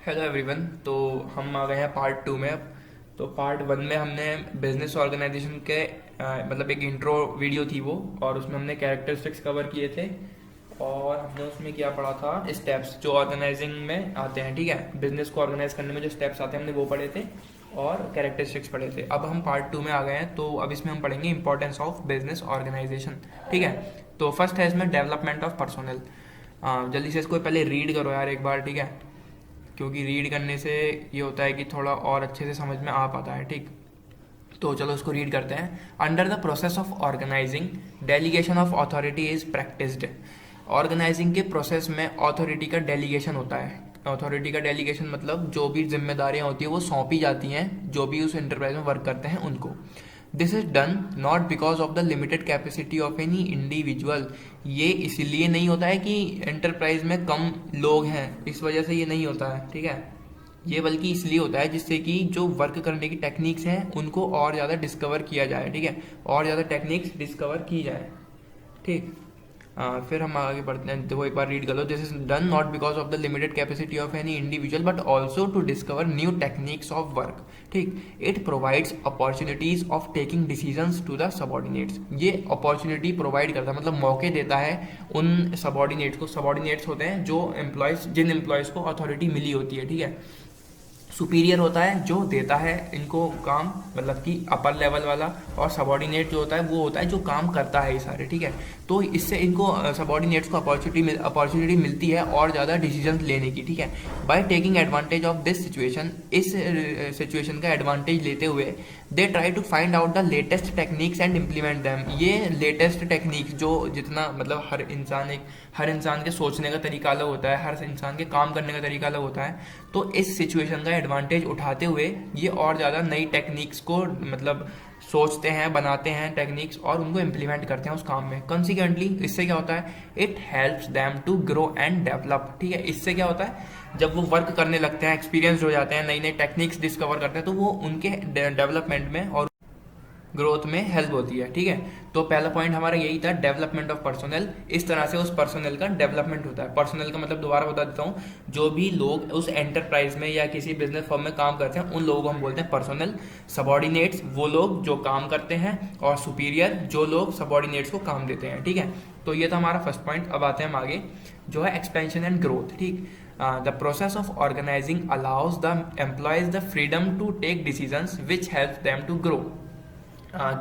Hello everyone. तो हम आ गए हैं पार्ट टू में अब। तो पार्ट वन में हमने बिजनेस ऑर्गेनाइजेशन के मतलब एक इंट्रो वीडियो थी वो, और उसमें हमने कैरेक्टरिस्टिक्स कवर किए थे और हमने उसमें क्या पढ़ा था, स्टेप्स जो ऑर्गेनाइजिंग में आते हैं। ठीक है, बिजनेस को ऑर्गेनाइज करने में जो स्टेप्स आते हैं हमने वो पढ़े थे और कैरेक्टरिस्टिक्स पढ़े थे। अब हम पार्ट टू में आ गए हैं, तो अब इसमें हम पढ़ेंगे इंपॉर्टेंस ऑफ बिजनेस ऑर्गेनाइजेशन। ठीक है, तो फर्स्ट है इसमें डेवलपमेंट ऑफ पर्सोनल। जल्दी से इसको पहले रीड करो यार एक बार, ठीक है, क्योंकि रीड करने से ये होता है कि थोड़ा और अच्छे से समझ में आ पाता है। ठीक, तो चलो इसको रीड करते हैं। Under the process of organising delegation of authority is practised. Organising के प्रोसेस में अथॉरिटी का डेलीगेशन होता है। अथॉरिटी का डेलीगेशन मतलब जो भी जिम्मेदारियां होती है वो सौंपी जाती हैं जो भी उस एंटरप्राइज में वर्क करते हैं उनको। This is done not because of the limited capacity of any individual. ये इसलिए नहीं होता है कि एंटरप्राइज में कम लोग हैं, इस वजह से ये नहीं होता है। ठीक है, ये बल्कि इसलिए होता है जिससे कि जो वर्क करने की टेक्निक्स हैं उनको और ज़्यादा डिस्कवर किया जाए। ठीक है, और ज़्यादा टेक्निक्स डिस्कवर की जाए। ठीक, फिर हम आगे बढ़ते हैं। देखो एक बार रीड कर लो। This is done not because of the limited capacity of any individual but also to discover new techniques of work. ठीक, it provides opportunities of taking decisions to the subordinates. ये अपॉर्चुनिटी प्रोवाइड करता है, मतलब मौके देता है उन subordinates को। सबॉर्डिनेट्स होते हैं जो एम्प्लॉयज, जिन एम्प्लॉयज को अथॉरिटी मिली होती है। ठीक है, सुपीरियर होता है जो देता है इनको काम, मतलब कि अपर लेवल वाला, और सबॉर्डिनेट जो होता है वो होता है जो काम करता है ये सारे। ठीक है, तो इससे इनको सबॉर्डिनेट्स को अपॉर्चुनिटी मिलती है और ज़्यादा डिसीजन लेने की। ठीक है, by taking advantage of this situation, इस सिचुएशन का एडवांटेज लेते हुए they try to find out the latest techniques and implement them. ये लेटेस्ट टेक्निक्स जो जितना मतलब हर इंसान के सोचने का तरीका अलग होता है, हर इंसान के काम करने का तरीका अलग होता है, तो इस सिचुएशन का एडवांटेज उठाते हुए ये और ज़्यादा नई टेक्निक्स को मतलब सोचते हैं, बनाते हैं टेक्निक्स और उनको इम्प्लीमेंट करते हैं उस काम में। कंसिक्वेंटली इससे क्या होता है, it helps them to grow and develop. ठीक है, इससे क्या होता है, जब वो वर्क करने लगते हैं, एक्सपीरियंस हो जाते हैं, नई नई टेक्निक्स डिस्कवर करते हैं, तो वो उनके डेवलपमेंट में और ग्रोथ में हेल्प होती है। ठीक है, तो पहला पॉइंट हमारा यही था, डेवलपमेंट ऑफ पर्सनल। इस तरह से उस पर्सनल का डेवलपमेंट होता है। पर्सनल का मतलब दोबारा बता देता हूँ, जो भी लोग उस एंटरप्राइज में या किसी बिजनेस फर्म में काम करते हैं उन लोगों को हम बोलते हैं पर्सनल। सबॉर्डिनेट्स वो लोग जो काम करते हैं, और सुपीरियर जो लोग सबॉर्डिनेट्स को काम देते हैं। ठीक है, तो ये था हमारा फर्स्ट पॉइंट। अब आते हैं हम आगे, जो है एक्सपेंशन एंड ग्रोथ। ठीक, the process of organising allows the employees the freedom to take decisions which help them to grow.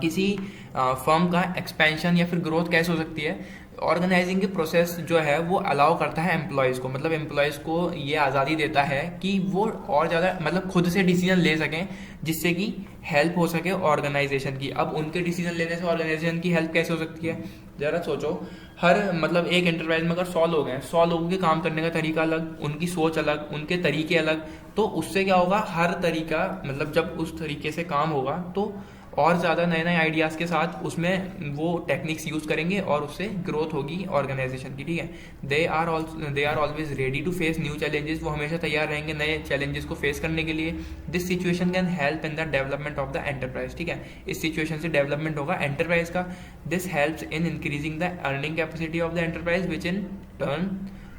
किसी फर्म का एक्सपेंशन या फिर ग्रोथ कैसे हो सकती है, ऑर्गेनाइजिंग के प्रोसेस जो है वो अलाउ करता है एम्प्लॉयज़ को, मतलब एम्प्लॉयज़ को ये आज़ादी देता है कि वो और ज़्यादा मतलब खुद से डिसीजन ले सकें, जिससे कि हेल्प हो सके ऑर्गेनाइजेशन की। अब उनके डिसीजन लेने से ऑर्गेनाइजेशन की हेल्प कैसे हो सकती है, ज़रा सोचो। हर मतलब एक एंटरप्राइज में अगर 100 लोग हैं, 100 लोगों के काम करने का तरीका अलग, उनकी सोच अलग, उनके तरीके अलग, तो उससे क्या होगा, हर तरीका मतलब जब उस तरीके से काम होगा तो और ज़्यादा नए नए आइडियाज़ के साथ उसमें वो टेक्निक्स यूज़ करेंगे और उससे ग्रोथ होगी ऑर्गेनाइजेशन की। ठीक है, they are always ready to face new challenges. वो हमेशा तैयार रहेंगे नए चैलेंजेस को फेस करने के लिए। This situation can help in the development of the enterprise. ठीक है, इस सिचुएशन से डेवलपमेंट होगा एंटरप्राइज का। This helps in increasing the earning capacity of the enterprise which in turn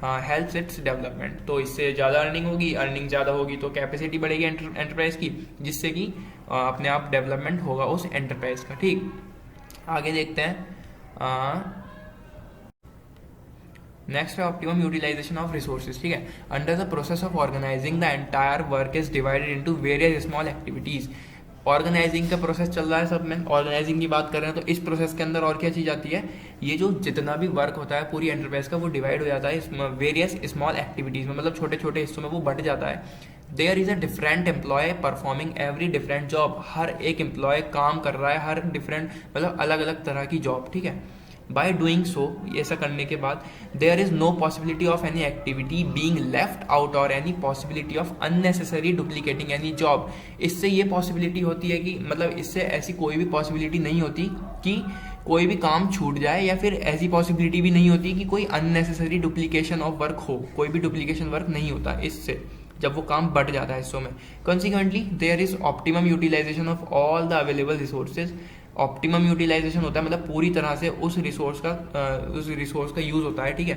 helps its development. तो इससे ज़्यादा अर्निंग होगी, अर्निंग ज़्यादा होगी तो कैपेसिटी बढ़ेगी एंटरप्राइज की, जिससे कि अपने आप डेवलपमेंट होगा उस एंटरप्राइज का। ठीक, आगे देखते हैं। नेक्स्ट है ऑप्टिमम यूटिलाइजेशन ऑफ रिसोर्सेज। ठीक है, under the process of organising the entire work is divided into various small activities. Organising का प्रोसेस चल रहा है सब में, ऑर्गेनाइजिंग की बात कर रहे हैं, तो इस प्रोसेस के अंदर और क्या चीज़ आती है, ये जो जितना भी वर्क होता है पूरी एंटरप्राइज का वो डिवाइड हो जाता है वेरियस स्मॉल एक्टिविटीज़ में, मतलब छोटे छोटे हिस्सों में वो बढ़ जाता है। There is a different employee performing every different job. हर एक एम्प्लॉय काम कर रहा है, हर डिफरेंट मतलब अलग अलग तरह की जॉब। ठीक है, बाय डूइंग सो, ऐसा करने के बाद there is no possibility of any activity being left out और any possibility of unnecessary duplicating any job. इससे ये पॉसिबिलिटी होती है कि मतलब इससे ऐसी कोई भी पॉसिबिलिटी नहीं होती कि कोई भी काम छूट जाए, या फिर ऐसी पॉसिबिलिटी भी नहीं होती कि कोई अननेसेसरी डुप्लीकेशन ऑफ वर्क हो। कोई भी डुप्लीकेशन वर्क नहीं होता इससे, जब वो काम बढ़ जाता है हिस्सों में। Consequently there is optimum utilisation of all the available resources. Optimum utilisation होता है मतलब पूरी तरह से उस रिसोर्स का यूज़ होता है। ठीक है,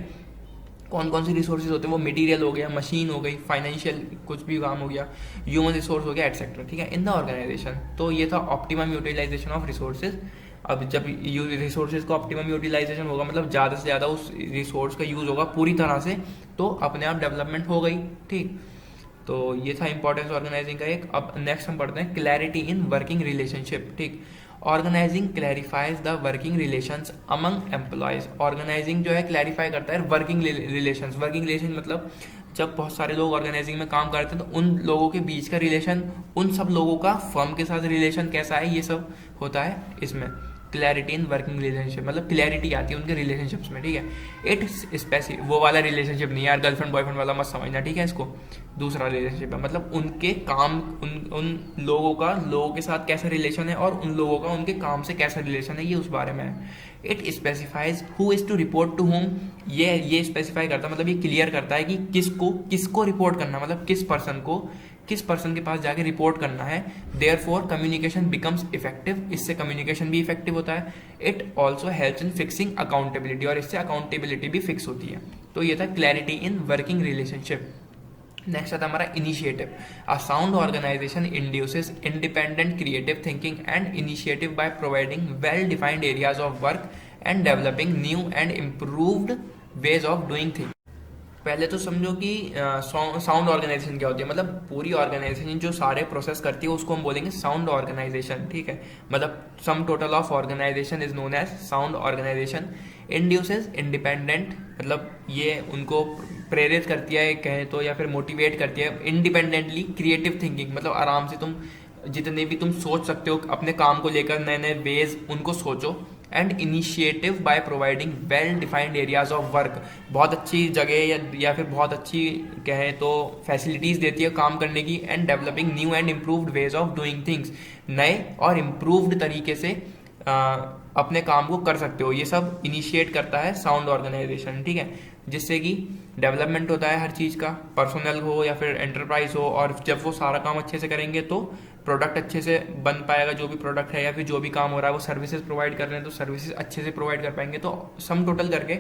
कौन कौन से रिसोर्सेज होते हैं, वो मटेरियल हो गया, मशीन हो गई, फाइनेंशियल कुछ भी काम हो गया, ह्यूमन रिसोर्स हो गया, एटसेट्रा, ठीक है, इन द ऑर्गेनाइजेशन। तो ये था ऑप्टिमम यूटिलाइजेशन ऑफ रिसोर्सेज। अब जब रिसोर्सेज का ऑप्टिमम यूटिलाइजेशन होगा मतलब ज़्यादा से ज़्यादा उस रिसोर्स का यूज़ होगा पूरी तरह से, तो अपने आप डेवलपमेंट हो गई, ठीक। तो ये था इंपॉर्टेंस ऑर्गेनाइजिंग का एक। अब नेक्स्ट हम पढ़ते हैं क्लैरिटी इन वर्किंग रिलेशनशिप, ठीक। Organising clarifies the working relations among employees. Organising जो है क्लैरिफाई करता है वर्किंग रिलेशंस। वर्किंग रिलेशन मतलब जब बहुत सारे लोग ऑर्गेनाइजिंग में काम करते हैं तो उन लोगों के बीच का रिलेशन, उन सब लोगों का फर्म के साथ रिलेशन कैसा है, ये सब होता है इसमें। क्लैरिटी इन वर्किंग रिलेशनशिप मतलब क्लैरिटी आती है उनके रिलेशनशिप्स में, ठीक है। इट स्पेसिफिक, वो वाला रिलेशनशिप नहीं यार, गर्लफ्रेंड बॉयफ्रेंड वाला मत समझना, ठीक है। इसको दूसरा रिलेशनशिप है, मतलब उनके काम, उन लोगों का लोगों के साथ कैसा रिलेशन है और उन लोगों का उनके काम से कैसा रिलेशन है, ये उस बारे में है। It specifies who is to report to whom. ये स्पेसिफाई करता है, मतलब ये क्लियर करता है कि किसको रिपोर्ट करना, मतलब किस पर्सन के पास जाके रिपोर्ट करना है। Therefore communication becomes effective, इससे कम्युनिकेशन भी इफेक्टिव होता है। It also helps in fixing accountability, और इससे अकाउंटेबिलिटी भी फिक्स होती है। तो ये था clarity in working relationship. Next आता हमारा initiative. A sound organisation induces independent creative thinking and initiative by providing well defined areas of work and developing new and improved ways of doing things. पहले तो समझो कि sound organisation क्या होती है, मतलब पूरी ऑर्गेनाइजेशन जो सारे प्रोसेस करती है उसको हम बोलेंगे साउंड ऑर्गेनाइजेशन, ठीक है। मतलब sum total of organisation is known as sound organisation. Induces independent, मतलब ये उनको प्रेरित करती है कहें तो, या फिर मोटिवेट करती है इंडिपेंडेंटली क्रिएटिव थिंकिंग, मतलब आराम से तुम जितने भी तुम सोच सकते हो अपने काम को लेकर, नए नए वेज उनको सोचो। And initiative by providing well defined areas of work, बहुत अच्छी जगह या फिर बहुत अच्छी कहें तो फैसिलिटीज देती है काम करने की। And developing new and improved ways of doing things, नए और इम्प्रूव्ड तरीके से अपने काम को कर सकते हो, ये सब इनिशिएट करता है साउंड ऑर्गेनाइजेशन, ठीक है। जिससे कि डेवलपमेंट होता है हर चीज़ का, पर्सनल हो या फिर एंटरप्राइज हो, और जब वो सारा काम अच्छे से करेंगे तो प्रोडक्ट अच्छे से बन पाएगा, जो भी प्रोडक्ट है या फिर जो भी काम हो रहा है, वो सर्विसेज प्रोवाइड कर रहे हैं तो सर्विसेज अच्छे से प्रोवाइड कर पाएंगे। तो सम टोटल करके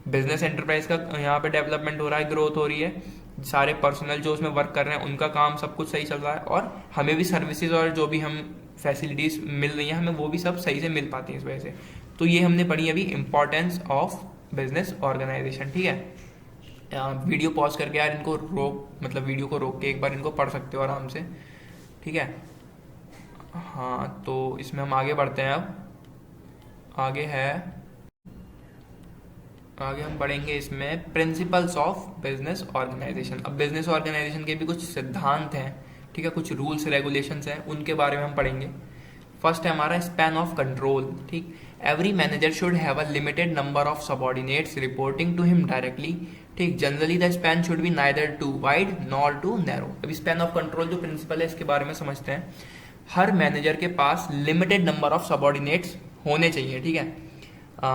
बिजनेस एंटरप्राइज का यहाँ पे डेवलपमेंट हो रहा है, ग्रोथ हो रही है, सारे पर्सनल जो उसमें वर्क कर रहे हैं उनका काम सब कुछ सही चल रहा है, और हमें भी सर्विसेज और जो भी हम फैसिलिटीज मिल रही हैं हमें वो भी सब सही से मिल पाती हैं इस वजह से। तो ये हमने पढ़ी अभी इंपॉर्टेंस ऑफ बिजनेस ऑर्गेनाइजेशन, ठीक है। वीडियो पॉज करके यार इनको मतलब वीडियो को रोक के एक बार इनको पढ़ सकते हो आराम से, ठीक है। हाँ, तो इसमें हम आगे बढ़ते हैं। अब आगे हम पढ़ेंगे इसमें प्रिंसिपल्स ऑफ बिजनेस ऑर्गेनाइजेशन। अब बिजनेस ऑर्गेनाइजेशन के भी कुछ सिद्धांत हैं, ठीक है, कुछ रूल्स रेगुलेशंस हैं, उनके बारे में हम पढ़ेंगे। फर्स्ट है हमारा स्पैन ऑफ कंट्रोल, ठीक। Every manager should have a limited number of subordinates reporting to him directly, ठीक। Generally the span should be neither too wide nor too narrow. अब स्पैन ऑफ कंट्रोल जो principle है इसके बारे में समझते हैं। हर मैनेजर के पास लिमिटेड नंबर ऑफ सबॉर्डिनेट्स होने चाहिए, ठीक है।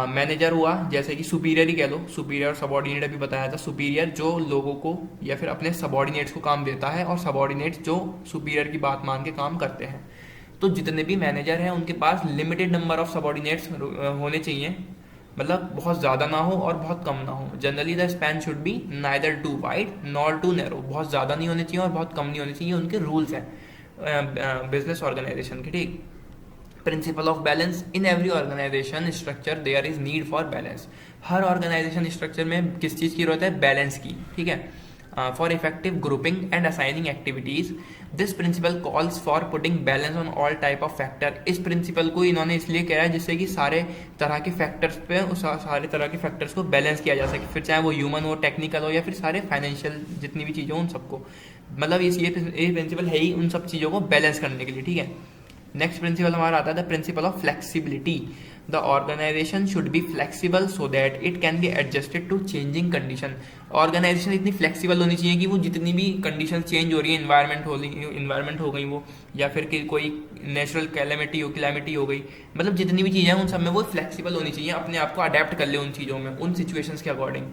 मैनेजर हुआ जैसे कि सुपीरियर ही कह लो, सुपीरियर और सबॉर्डिनेट अभी बताया था। सुपीरियर जो लोगों को या फिर अपने सबॉर्डिनेट्स को काम देता है, और सबॉर्डिनेट्स जो सुपीरियर की बात मान के काम करते हैं। तो जितने भी मैनेजर हैं उनके पास लिमिटेड नंबर ऑफ सबॉर्डिनेट्स होने चाहिए, मतलब बहुत ज़्यादा ना हो और बहुत कम ना हो। Generally the span should be neither too wide nor too narrow, बहुत ज़्यादा नहीं होने चाहिए और बहुत कम नहीं होने चाहिए, उनके रूल्स हैं बिजनेस ऑर्गेनाइजेशन के, ठीक। Principle of balance. In every organisation structure there is need for balance. हर ऑर्गेनाइजेशन स्ट्रक्चर में किस चीज़ की जरूरत है, बैलेंस की, ठीक है। For effective grouping and assigning activities, this principle calls for putting balance on all type of factor. इस प्रिंसिपल को इन्होंने इसलिए किया है जिससे कि सारे तरह के फैक्टर्स पे सारे तरह के फैक्टर्स को बैलेंस किया जा सके, फिर चाहे वो ह्यूमन हो, टेक्निकल हो, या फिर सारे फाइनेंशियल जितनी भी चीज़ें हो उन सबको, मतलब ये प्रिंसिपल है ही उन सब चीज़ों को बैलेंस करने के लिए, ठीक है। नेक्स्ट प्रिंसिपल हमारा आता है the principle of flexibility. The organisation should be flexible so that it can be adjusted to changing condition. Organisation इतनी फ्लेक्सिबल होनी चाहिए कि वो जितनी भी कंडीशन चेंज हो रही है, इन्वायरमेंट हो गई वो, या फिर कि कोई नेचुरल क्लैमिटी हो गई, मतलब जितनी भी चीज़ें हैं उन सब में वो फ्लेक्सिबल होनी चाहिए, अपने आप को अडेप्ट कर ले उन चीज़ों में, उन सिचुएशंस के according.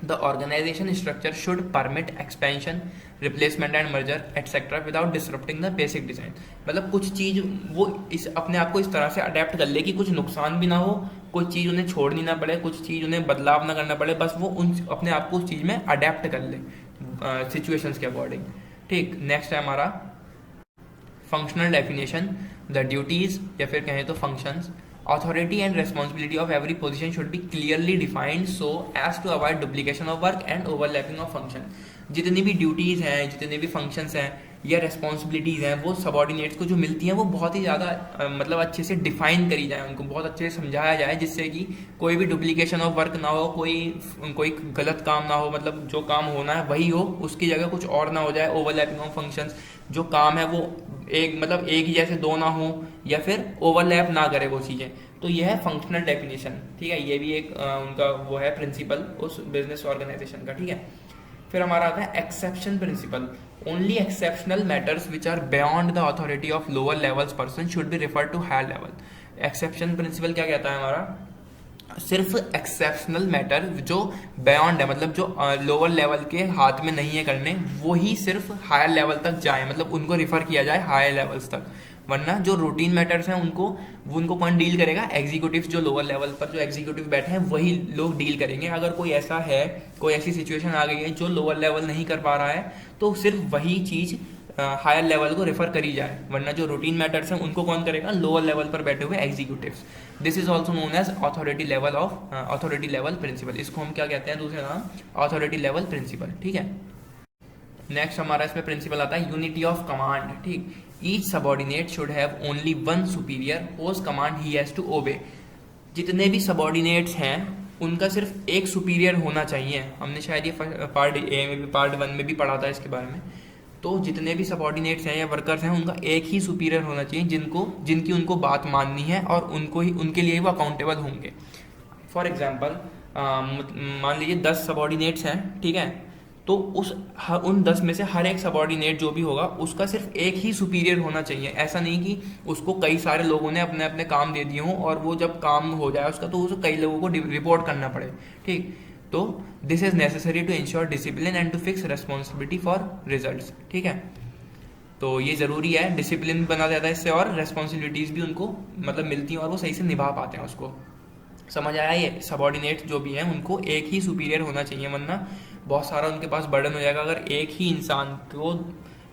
The organization structure should permit expansion, replacement and merger, etc. without disrupting the basic design. मतलब कुछ चीज़ वो इस अपने आप को इस तरह से अडेप्ट कर ले कि कुछ नुकसान भी ना हो कुछ चीज़ उन्हें छोड़नी ना पड़े, कुछ चीज़ उन्हें बदलाव ना करना पड़े, बस वो उन अपने आप को उस चीज़ में अडेप्ट कर ले सिचुएशंस के अकॉर्डिंग। ठीक, नेक्स्ट है हमारा फंक्शनल डेफिनेशन। द ड्यूटीज या फिर कहें तो functions, authority and responsibility of every position should be clearly defined so as to avoid duplication of work and overlapping of function। जितनी भी ड्यूटीज़ हैं, जितने भी फंक्शंस हैं या रेस्पॉन्सिबिलिटीज़ हैं, वो सबॉर्डिनेट्स को जो मिलती हैं वो बहुत ही ज़्यादा मतलब अच्छे से डिफाइन करी जाए, उनको बहुत अच्छे से समझाया जाए, जिससे कि कोई भी डुप्लीकेशन ऑफ वर्क ना हो, कोई गलत काम ना हो, मतलब जो काम होना है वही हो, उसकी जगह कुछ और ना हो जाए। ओवरलैपिंग ऑफ फंक्शंस, जो काम है वो एक ही जैसे दो ना हो या फिर ओवरलैप ना करे वो चीज़ें। तो यह है फंक्शनल डेफिनेशन। ठीक है, ये भी एक उनका वो है प्रिंसिपल उस बिजनेस ऑर्गेनाइजेशन का। ठीक है, फिर हमारा आता है exception principle. Only exceptional matters which are beyond the authority of lower levels person should be refer to higher level. Exception principle क्या कहता है हमारा, सिर्फ एक्सेप्शनल मैटर जो बियॉन्ड है, मतलब जो लोअर लेवल के हाथ में नहीं है करने, वो ही सिर्फ हायर लेवल तक जाए, मतलब उनको रिफर किया जाए हायर लेवल्स तक। वरना जो रूटीन मैटर्स हैं उनको कौन डील करेगा, एग्जीक्यूटिव, जो लोअर लेवल पर जो एग्जीक्यूटिव बैठे हैं वही लोग डील करेंगे। अगर कोई ऐसा है, कोई ऐसी सिचुएशन आ गई है जो लोअर लेवल नहीं कर पा रहा है, तो सिर्फ वही चीज़ हायर लेवल को रेफर करी जाए, वरना जो रूटीन मैटर्स हैं उनको कौन करेगा, लोअर लेवल पर बैठे हुए executives. This is also known as authority level principle. इसको हम क्या कहते हैं, दूसरे नाम अथॉरिटी लेवल प्रिंसिपल। ठीक है, नेक्स्ट हमारा इसमें प्रिंसिपल आता है यूनिटी ऑफ कमांड। ठीक, each subordinate should have only one superior whose command he has to obey. जितने भी सबॉर्डिनेट्स हैं उनका सिर्फ एक सुपीरियर होना चाहिए। हमने शायद ये पार्ट ए में भी, पार्ट 1 में भी पढ़ा था इसके बारे में। तो जितने भी सबॉर्डिनेट्स हैं या वर्कर्स हैं उनका एक ही सुपीरियर होना चाहिए जिनकी उनको बात माननी है और उनके लिए वो अकाउंटेबल होंगे। फॉर एग्जांपल मान लीजिए 10 सबॉर्डिनेट्स हैं, ठीक है, तो उन 10 में से हर एक सबॉर्डिनेट जो भी होगा उसका सिर्फ एक ही सुपीरियर होना चाहिए। ऐसा नहीं कि उसको कई सारे लोगों ने अपने अपने काम दे दिए हों और वो जब काम हो जाए उसका तो उसे कई लोगों को रिपोर्ट करना पड़े। ठीक, तो this is necessary to ensure discipline and to fix responsibility for results. ठीक है, तो ये ज़रूरी है, डिसिप्लिन बना जाता है इससे और रेस्पॉन्सिबिलिटीज़ भी उनको मतलब मिलती हैं और वो सही से निभा पाते हैं उसको। समझ आया, ये सबॉर्डिनेट जो भी हैं उनको एक ही सुपीरियर होना चाहिए, वरना बहुत सारा उनके पास बर्डन हो जाएगा। अगर एक ही इंसान को,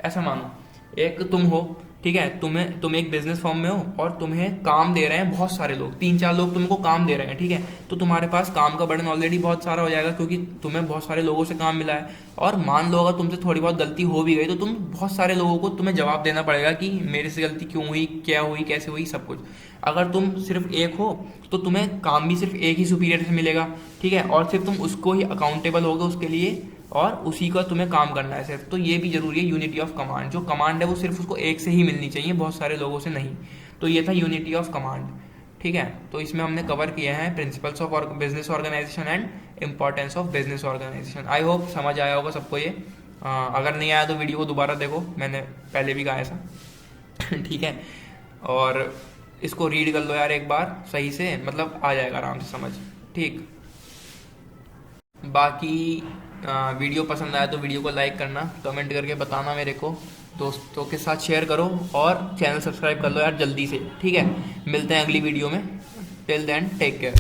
ऐसा मानो एक तुम हो, ठीक है, तुम एक बिजनेस फॉर्म में हो और तुम्हें काम दे रहे हैं बहुत सारे लोग, 3-4 लोग तुमको काम दे रहे हैं, ठीक है, तो तुम्हारे पास काम का बर्डन ऑलरेडी बहुत सारा हो जाएगा क्योंकि तुम्हें बहुत सारे लोगों से काम मिला है। और मान लो अगर तुमसे थोड़ी बहुत गलती हो भी गई तो तुम बहुत सारे लोगों को तुम्हें जवाब देना पड़ेगा कि मेरे से गलती क्यों हुई, क्या हुई, कैसे हुई, सब कुछ। अगर तुम सिर्फ एक हो तो तुम्हें काम भी सिर्फ एक ही सुपीरियर से मिलेगा, ठीक है, और सिर्फ तुम उसको ही अकाउंटेबल होगे उसके लिए और उसी का तुम्हें काम करना है सिर्फ। तो ये भी जरूरी है, यूनिटी ऑफ कमांड। जो कमांड है वो सिर्फ उसको एक से ही मिलनी चाहिए, बहुत सारे लोगों से नहीं। तो ये था यूनिटी ऑफ कमांड। ठीक है, तो इसमें हमने कवर किया है principles of business organisation and importance of business organisation. I hope समझ आया होगा सबको ये। अगर नहीं आया तो वीडियो को दोबारा देखो, मैंने पहले भी कहा ऐसा। ठीक है, और इसको रीड कर लो यार एक बार सही से, मतलब आ जाएगा आराम से समझ। ठीक, बाकी वीडियो पसंद आया तो वीडियो को लाइक करना, कमेंट करके बताना मेरे को, दोस्तों के साथ शेयर करो और चैनल सब्सक्राइब कर लो यार जल्दी से। ठीक है, मिलते हैं अगली वीडियो में। Till then take care.